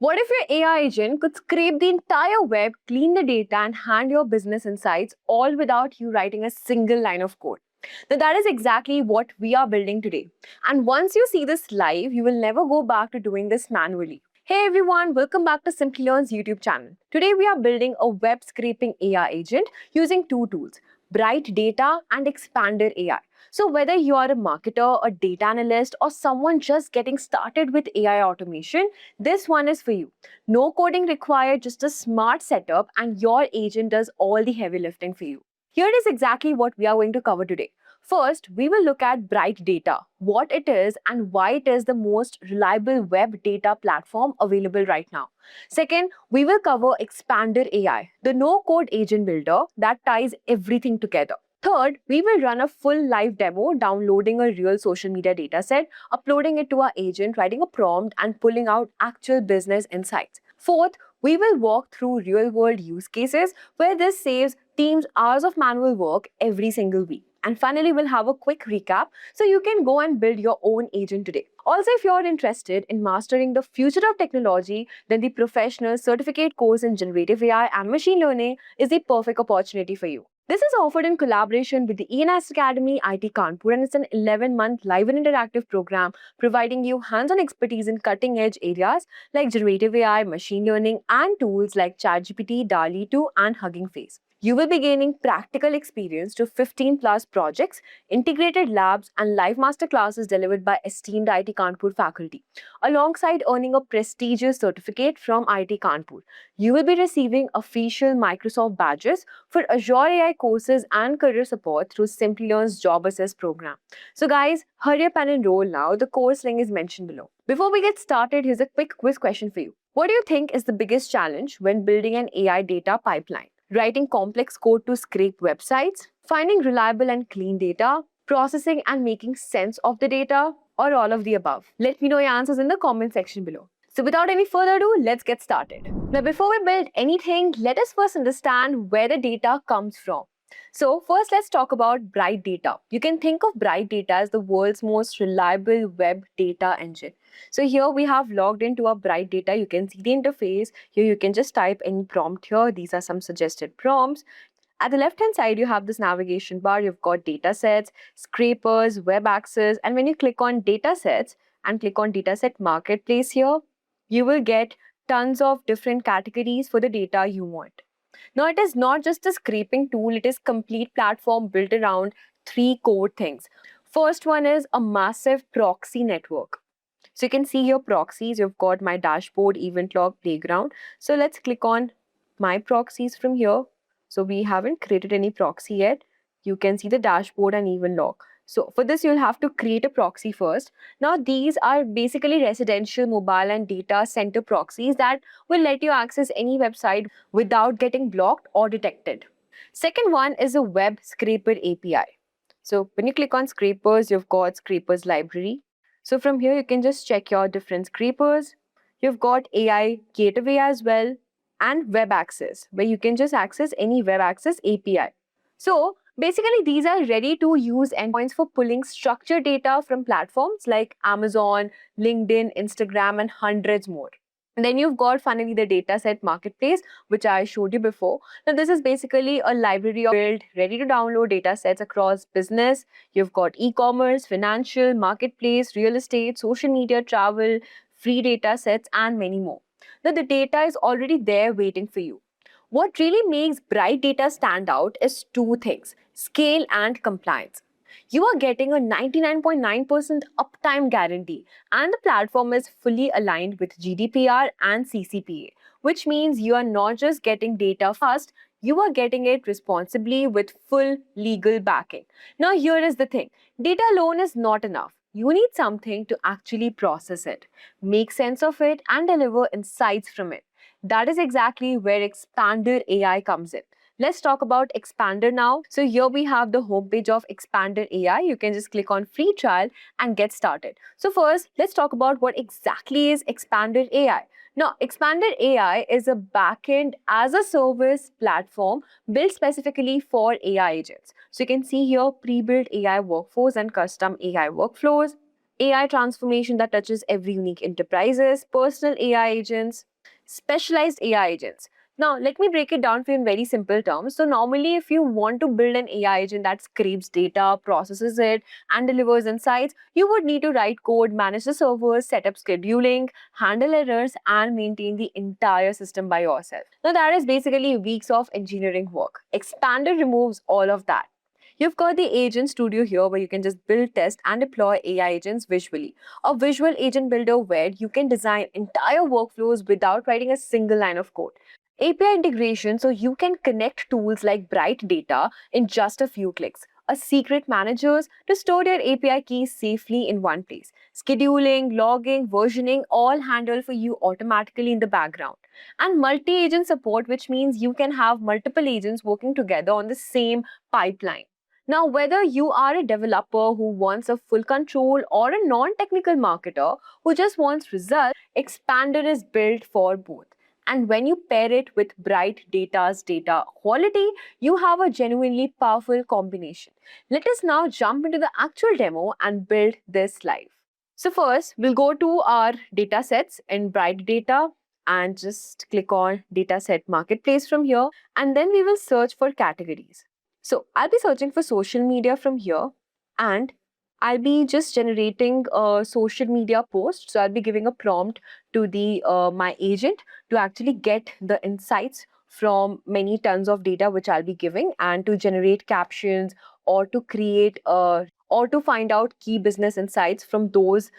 What if your AI agent could scrape the entire web, clean the data, and hand your business insights all without you writing a single line of code? Now, that is exactly what we are building today. And once you see this live, you will never go back to doing this manually. Hey everyone, welcome back to Simplilearn's YouTube channel. Today we are building a web scraping AI agent using two tools, Bright Data and Expander AI. So whether you are a marketer, a data analyst, or someone just getting started with AI automation, this one is for you. No coding required, just a smart setup, and your agent does all the heavy lifting for you. Here is exactly what we are going to cover today. First, we will look at Bright Data, what it is and why it is the most reliable web data platform available right now. Second, we will cover Expander AI, the no-code agent builder that ties everything together. Third, we will run a full live demo, downloading a real social media dataset, uploading it to our agent, writing a prompt, and pulling out actual business insights. Fourth, we will walk through real world use cases where this saves teams hours of manual work every single week. And finally, we'll have a quick recap so you can go and build your own agent today. Also, if you're interested in mastering the future of technology, then the professional certificate course in generative AI and machine learning is the perfect opportunity for you. This is offered in collaboration with the ENS Academy, IT Kanpur, and it's an 11-month live and interactive program providing you hands-on expertise in cutting-edge areas like generative AI, machine learning, and tools like ChatGPT, DALL-E 2, and Hugging Face. You will be gaining practical experience to 15 plus projects, integrated labs, and live masterclasses delivered by esteemed IT Kanpur faculty, alongside earning a prestigious certificate from IT Kanpur. You will be receiving official Microsoft badges for Azure AI courses and career support through Simplilearn's Job Assess program. So guys, hurry up and enroll now. The course link is mentioned below. Before we get started, here's a quick quiz question for you. What do you think is the biggest challenge when building an AI data pipeline? Writing complex code to scrape websites, finding reliable and clean data, processing and making sense of the data, or all of the above? Let me know your answers in the comment section below. So without any further ado, let's get started. Now, before we build anything, let us first understand where the data comes from. So first, let's talk about Bright Data. You can think of Bright Data as the world's most reliable web data engine. So here we have logged into our Bright Data. You can see the interface. Here you can just type any prompt here. These are some suggested prompts. At the left-hand side, you have this navigation bar. You've got data sets, scrapers, web access. And when you click on data sets and click on dataset marketplace here, you will get tons of different categories for the data you want. Now, it is not just a scraping tool, it is complete platform built around three core things. First one is a massive proxy network. So you can see here proxies, you've got my dashboard, event log, playground. So let's click on my proxies from here. So we haven't created any proxy yet. You can see the dashboard and event log. So for this, you'll have to create a proxy first. Now, these are basically residential, mobile, and data center proxies that will let you access any website without getting blocked or detected. Second one is a web scraper API. So when you click on scrapers, you've got scrapers library. So from here, you can just check your different scrapers. You've got AI gateway as well and web access, where you can just access any web access API. So basically, these are ready to use endpoints for pulling structured data from platforms like Amazon, LinkedIn, Instagram, and hundreds more. And then you've got finally the dataset marketplace, which I showed you before. Now, this is basically a library of built, ready to download data sets across business. You've got e-commerce, financial, marketplace, real estate, social media, travel, free data sets, and many more. Now, the data is already there waiting for you. What really makes Bright Data stand out is two things, scale and compliance. You are getting a 99.9% uptime guarantee, and the platform is fully aligned with GDPR and CCPA, which means you are not just getting data fast, you are getting it responsibly with full legal backing. Now, here is the thing, data alone is not enough. You need something to actually process it, make sense of it, and deliver insights from it. That is exactly where Expander AI comes in. Let's talk about Expander now. So here we have the homepage of Expander AI. You can just click on free trial and get started. So first, let's talk about what exactly is Expander AI. Now, Expander AI is a backend as a service platform built specifically for AI agents. So you can see here pre-built AI workflows and custom AI workflows. AI transformation that touches every unique enterprises, personal AI agents, specialized AI agents. Now, let me break it down for you in very simple terms. So, normally, if you want to build an AI agent that scrapes data, processes it, and delivers insights, you would need to write code, manage the servers, set up scheduling, handle errors, and maintain the entire system by yourself. Now, that is basically weeks of engineering work. Expander removes all of that. You've got the Agent Studio here where you can just build, test, and deploy AI agents visually. A visual agent builder where you can design entire workflows without writing a single line of code. API integration so you can connect tools like Bright Data in just a few clicks. A secret managers to store your API keys safely in one place. Scheduling, logging, versioning all handled for you automatically in the background. And multi-agent support, which means you can have multiple agents working together on the same pipeline. Now, whether you are a developer who wants a full control or a non-technical marketer who just wants results, Expander is built for both. And when you pair it with Bright Data's data quality, you have a genuinely powerful combination. Let us now jump into the actual demo and build this live. So first, we'll go to our data sets in Bright Data and just click on Dataset Marketplace from here. And then we will search for categories. So I'll be searching for social media from here, and I'll be just generating a social media post. So I'll be giving a prompt to the my agent to actually get the insights from many tons of data which I'll be giving, and to generate captions or to create or to find out key business insights from those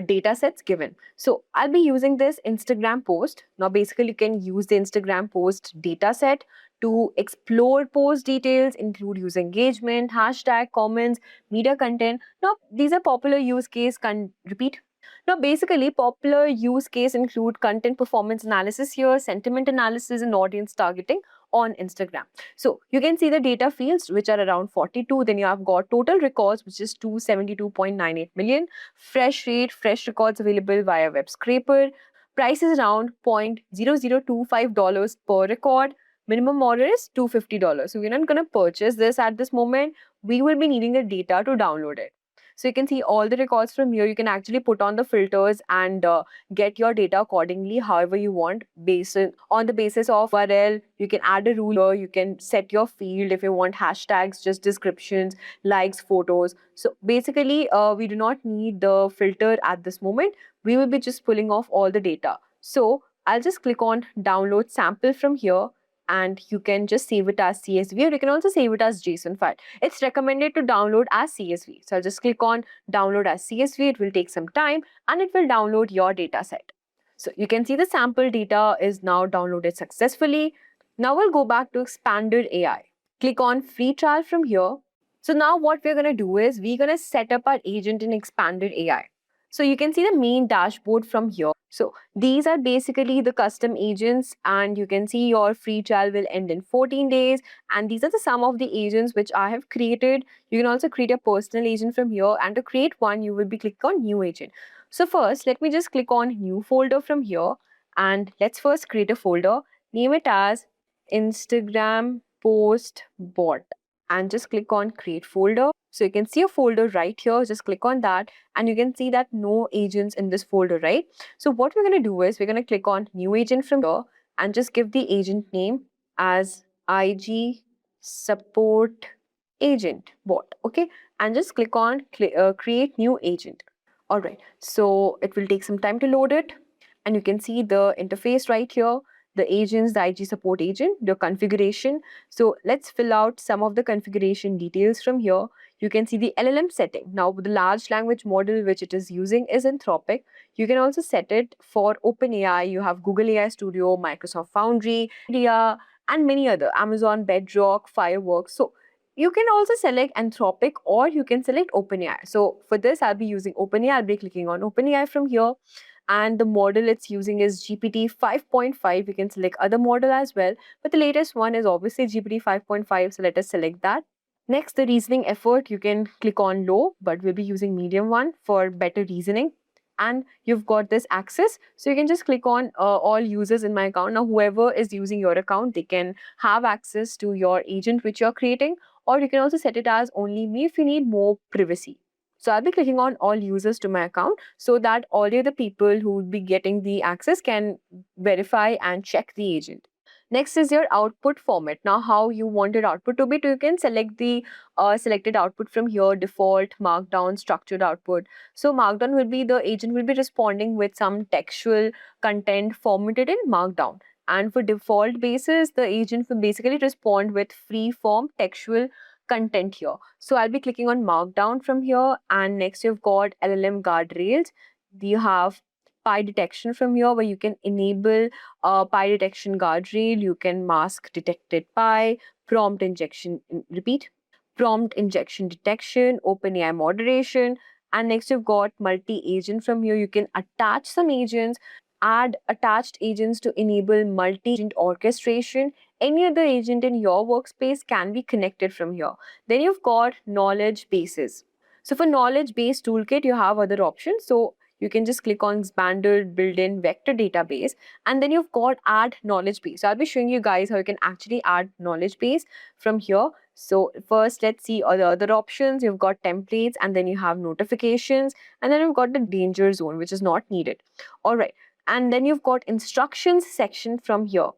data sets given. So I'll be using this Instagram post. Now basically you can use the Instagram post data set to explore post details, include user engagement, hashtag, comments, media content. Now, these are popular use case. Repeat. Now, basically, popular use case include content performance analysis here, sentiment analysis, and audience targeting on Instagram. So you can see the data fields which are around 42. Then you have got total records, which is 272.98 million. Fresh rate, fresh records available via web scraper. Price is around $0.0025 per record. Minimum order is $250. So we're not going to purchase this at this moment. We will be needing the data to download it. So you can see all the records from here. You can actually put on the filters and get your data accordingly, however you want, based on the basis of URL. You can add a ruler. You can set your field if you want hashtags, just descriptions, likes, photos. So basically, we do not need the filter at this moment. We will be just pulling off all the data. So I'll just click on download sample from here, and you can just save it as CSV, or you can also save it as JSON file. It's recommended to download as CSV. So I'll just click on download as CSV. It will take some time and it will download your data set. So you can see the sample data is now downloaded successfully. Now we'll go back to Expander AI. Click on free trial from here. So now what we're going to do is we're going to set up our agent in Expander AI. So you can see the main dashboard from here. So these are basically the custom agents, and you can see your free trial will end in 14 days. And these are the some of the agents which I have created. You can also create a personal agent from here, and to create one, you will be click on new agent. So first, let me just click on new folder from here, and let's first create a folder. Name it as Instagram post bot, and just click on create folder. So you can see a folder right here. Just click on that and you can see that no agents in this folder, right? So what we're going to do is we're going to click on new agent from here and just give the agent name as IG support agent bot. Okay, and just click on create new agent. All right, so it will take some time to load it, and you can see the interface right here, the agents, the IG support agent, the configuration. So let's fill out some of the configuration details from here. You can see the LLM setting. Now the large language model which it is using is Anthropic. You can also set it for OpenAI. You have Google AI Studio, Microsoft Foundry, NVIDIA, and many other, Amazon Bedrock, Fireworks. So you can also select Anthropic or you can select OpenAI. So for this, I'll be using OpenAI. I'll be clicking on OpenAI from here. And the model it's using is GPT 5.5. You can select other model as well, but the latest one is obviously GPT 5.5. So let us select that. Next, the reasoning effort, you can click on low, but we'll be using medium one for better reasoning. And you've got this access. So you can just click on all users in my account. Now, whoever is using your account, they can have access to your agent which you're creating, or you can also set it as only me if you need more privacy. So I'll be clicking on all users to my account so that all the other people who would be getting the access can verify and check the agent. Next is your output format. Now, how you want your output to be, you can select the selected output from here: default, markdown, structured output. So markdown will be the agent will be responding with some textual content formatted in markdown. And for default basis, the agent will basically respond with free form textual content here. So I'll be clicking on markdown from here, and next you've got LLM guardrails. You have PI detection from here, where you can enable PI detection guardrail. You can mask detected PI, prompt injection, repeat, prompt injection detection, OpenAI moderation. And next you've got multi-agent from here. You can attach some agents, add attached agents to enable multi-agent orchestration. Any other agent in your workspace can be connected from here. Then you've got knowledge bases. So for knowledge base toolkit, you have other options. So you can just click on expanded built-in vector database, and then you've got add knowledge base. So I'll be showing you guys how you can actually add knowledge base from here. So first, let's see all the other options. You've got templates, and then you have notifications, and then you've got the danger zone, which is not needed. All right. And then you've got instructions section from here.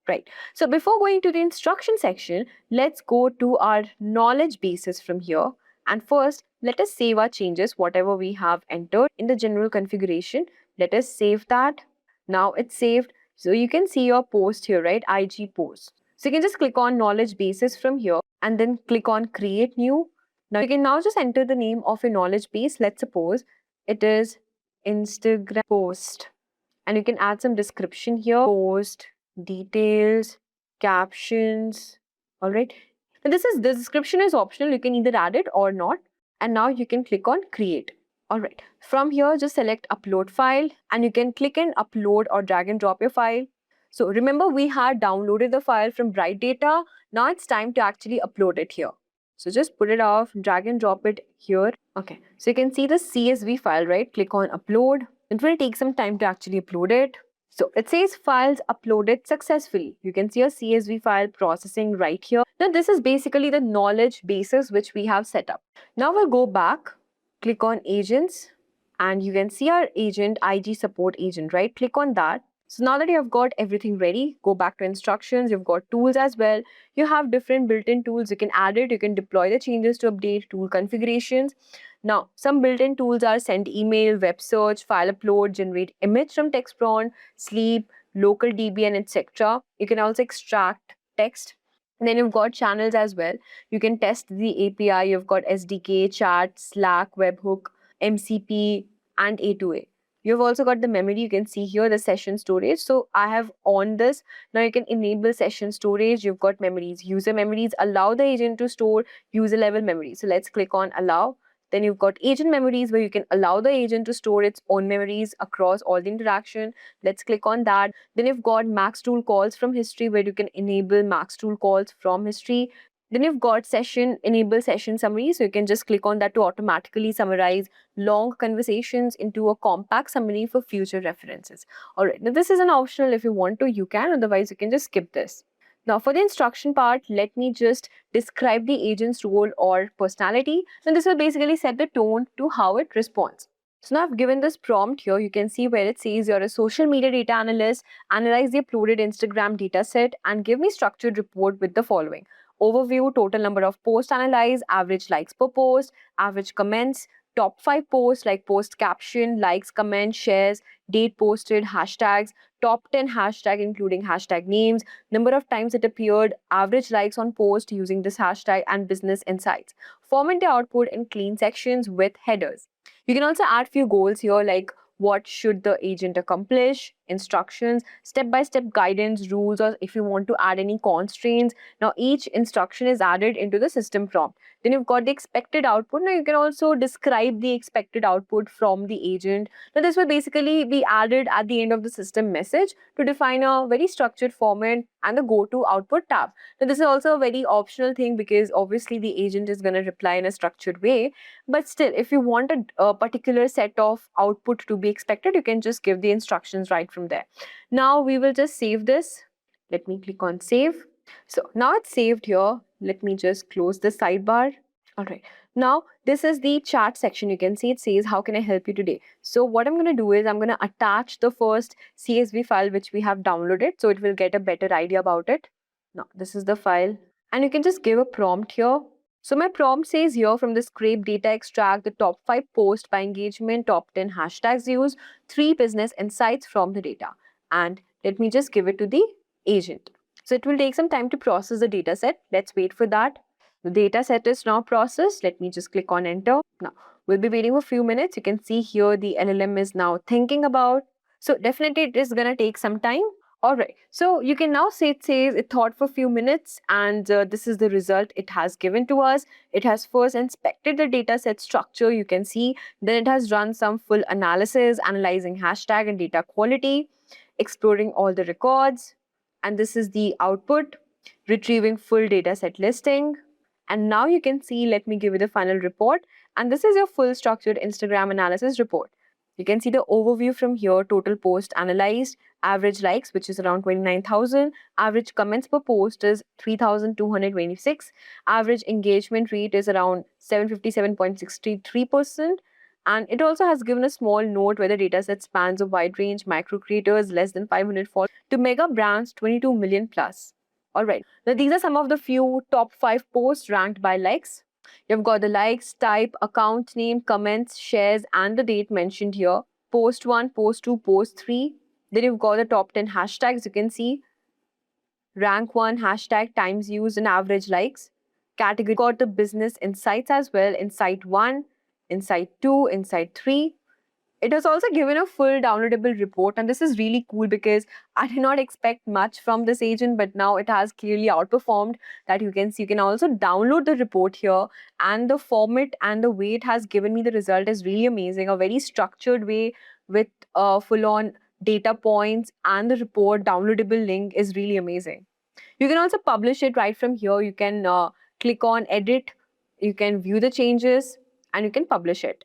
Right. So before going to the instruction section, let's go to our knowledge bases from here. And first, let us save our changes, whatever we have entered in the general configuration. Let us save that. Now it's saved. So you can see your post here, right? IG post. So you can just click on knowledge bases from here and then click on create new. Now you can now just enter the name of your knowledge base. Let's suppose it is Instagram post. And you can add some description here: post, details, captions. All right. Now the description is optional. You can either add it or not. And now you can click on create. All right. From here, just select upload file, and you can click and upload or drag and drop your file. So remember, we had downloaded the file from Bright Data. Now it's time to actually upload it here. So just put it off, drag and drop it here. Okay. So you can see the CSV file, right? Click on upload. It will take some time to actually upload it. So it says files uploaded successfully. You can see a CSV file processing right here. Now this is basically the knowledge bases which we have set up. Now we'll go back, click on agents, and you can see our agent, IG support agent, right? Click on that. So now that you have got everything ready, go back to instructions. You've got tools as well. You have different built-in tools. You can add it. You can deploy the changes to update tool configurations. Now, some built-in tools are send email, web search, file upload, generate image from text prompt, sleep, local DB, and etc. You can also extract text. And then you've got channels as well. You can test the API. You've got SDK, chat, Slack, webhook, MCP, and A2A. You've also got the memory. You can see here the session storage. So I have on this. Now you can enable session storage. You've got memories. User memories allow the agent to store user level memory. So let's click on allow. Then you've got agent memories, where you can allow the agent to store its own memories across all the interaction. Let's click on that. Then you've got max tool calls from history, where you can enable max tool calls from history. Then you've got enable session summary. So you can just click on that to automatically summarize long conversations into a compact summary for future references. All right. Now this is an optional. If you want to, you can. Otherwise, you can just skip this. Now for the instruction part, let me just describe the agent's role or personality. And this will basically set the tone to how it responds. So now I've given this prompt here. You can see where it says you're a social media data analyst, analyze the uploaded Instagram data set and give me structured report with the following: overview, total number of posts analyzed, average likes per post, average comments, top 5 posts like post caption, likes, comments, shares, date posted, hashtags, top 10 hashtag including hashtag names, number of times it appeared, average likes on post using this hashtag, and business insights. Format the output in clean sections with headers. You can also add few goals here, like what should the agent accomplish, instructions, step-by-step guidance, rules, or if you want to add any constraints. Now each instruction is added into the system prompt. Then you've got the expected output. Now you can also describe the expected output from the agent. Now this will basically be added at the end of the system message to define a very structured format and the go to output tab. Now this is also a very optional thing, because obviously the agent is going to reply in a structured way. But still, if you want a particular set of output to be expected, you can just give the instructions right from there. Now we will just save this. Let me click on save. So now it's saved here. Let me just close the sidebar. All right. Now, this is the chat section. You can see it says, how can I help you today? So what I'm going to do is I'm going to attach the first CSV file which we have downloaded, so it will get a better idea about it. Now, this is the file. And you can just give a prompt here. So my prompt says here, from the scrape data, extract the top 5 posts by engagement, top 10 hashtags used, 3 business insights from the data. And let me just give it to the agent. So it will take some time to process the data set. Let's wait for that. The data set is now processed. Let me just click on enter. Now, we'll be waiting for a few minutes. You can see here the LLM is now thinking about. So definitely it is going to take some time. All right. So you can now say it says it thought for a few minutes, and this is the result it has given to us. It has first inspected the data set structure. You can see then it has run some full analysis, analyzing hashtag and data quality, exploring all the records. And this is the output, retrieving full data set listing. And now you can see, let me give you the final report. And this is your full structured Instagram analysis report. You can see the overview from here, total post analyzed, average likes, which is around 29,000, average comments per post is 3,226, average engagement rate is around 757.63%. And it also has given a small note where the dataset spans a wide range, micro creators less than 500 followers to mega brands 22 million plus. All right. Now, these are some of the few top 5 posts ranked by likes. You've got the likes, type, account name, comments, shares, and the date mentioned here. Post 1, post 2, post 3. Then you've got the top 10 hashtags. You can see rank 1, hashtag, times used, and average likes. Category, got the business insights as well. Insight 1, Insight 2, Insight 3. It has also given a full downloadable report, and this is really cool because I did not expect much from this agent, but now it has clearly outperformed. That you can see. You can also download the report here, and the format and the way it has given me the result is really amazing. A very structured way with full-on data points, and the report downloadable link is really amazing. You can also publish it right from here. You can click on edit, you can view the changes, and you can publish it.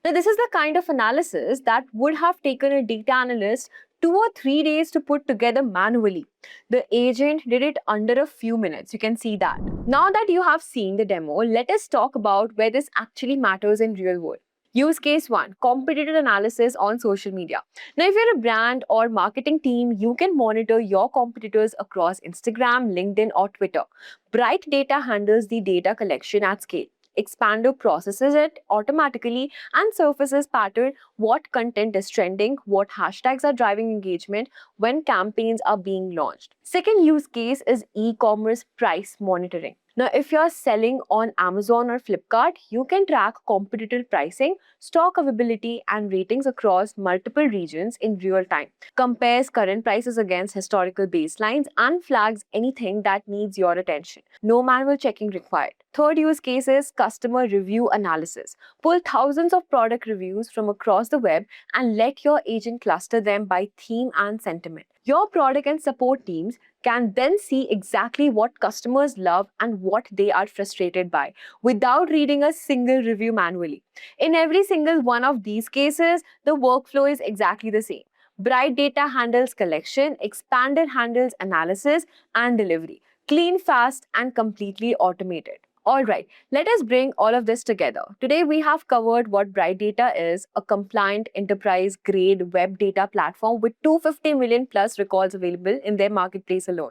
Now, this is the kind of analysis that would have taken a data analyst 2 or 3 days to put together manually. The agent did it under a few minutes. You can see that. Now that you have seen the demo, let us talk about where this actually matters in real world. Use case 1, competitor analysis on social media. Now, if you're a brand or marketing team, you can monitor your competitors across Instagram, LinkedIn, or Twitter. Bright Data handles the data collection at scale. Expander processes it automatically and surfaces pattern what content is trending, what hashtags are driving engagement when campaigns are being launched. Second use case is e-commerce price monitoring. Now, if you're selling on Amazon or Flipkart, you can track competitor pricing, stock availability, and ratings across multiple regions in real time. Compares current prices against historical baselines and flags anything that needs your attention. No manual checking required. Third use case is customer review analysis. Pull thousands of product reviews from across the web and let your agent cluster them by theme and sentiment. Your product and support teams can then see exactly what customers love and what they are frustrated by without reading a single review manually. In every single one of these cases, the workflow is exactly the same. Bright Data handles collection, Expander handles analysis and delivery. Clean, fast, and completely automated. Alright, let us bring all of this together. Today we have covered what Bright Data is, a compliant enterprise-grade web data platform with 250 million plus records available in their marketplace alone.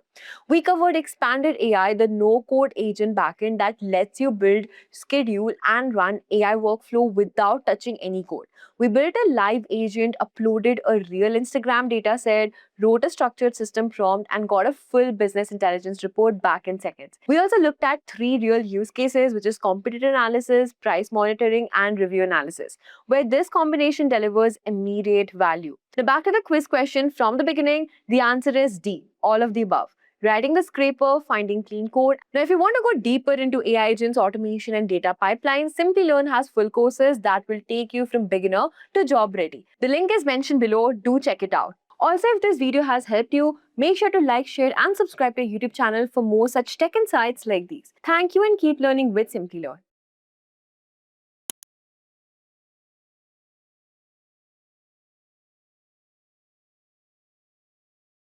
We covered Expanded AI, the no-code agent backend that lets you build, schedule, and run AI workflow without touching any code. We built a live agent, uploaded a real Instagram dataset, wrote a structured system prompt, and got a full business intelligence report back in seconds. We also looked at 3 real use cases, which is competitor analysis, price monitoring, and review analysis, where this combination delivers immediate value. Now, back to the quiz question from the beginning, the answer is D, all of the above. Writing the scraper, finding clean code. Now, if you want to go deeper into AI agents, automation, and data pipelines, Simplilearn has full courses that will take you from beginner to job ready. The link is mentioned below. Do check it out. Also, if this video has helped you, make sure to like, share, and subscribe to our YouTube channel for more such tech insights like these. Thank you and keep learning with Simplilearn.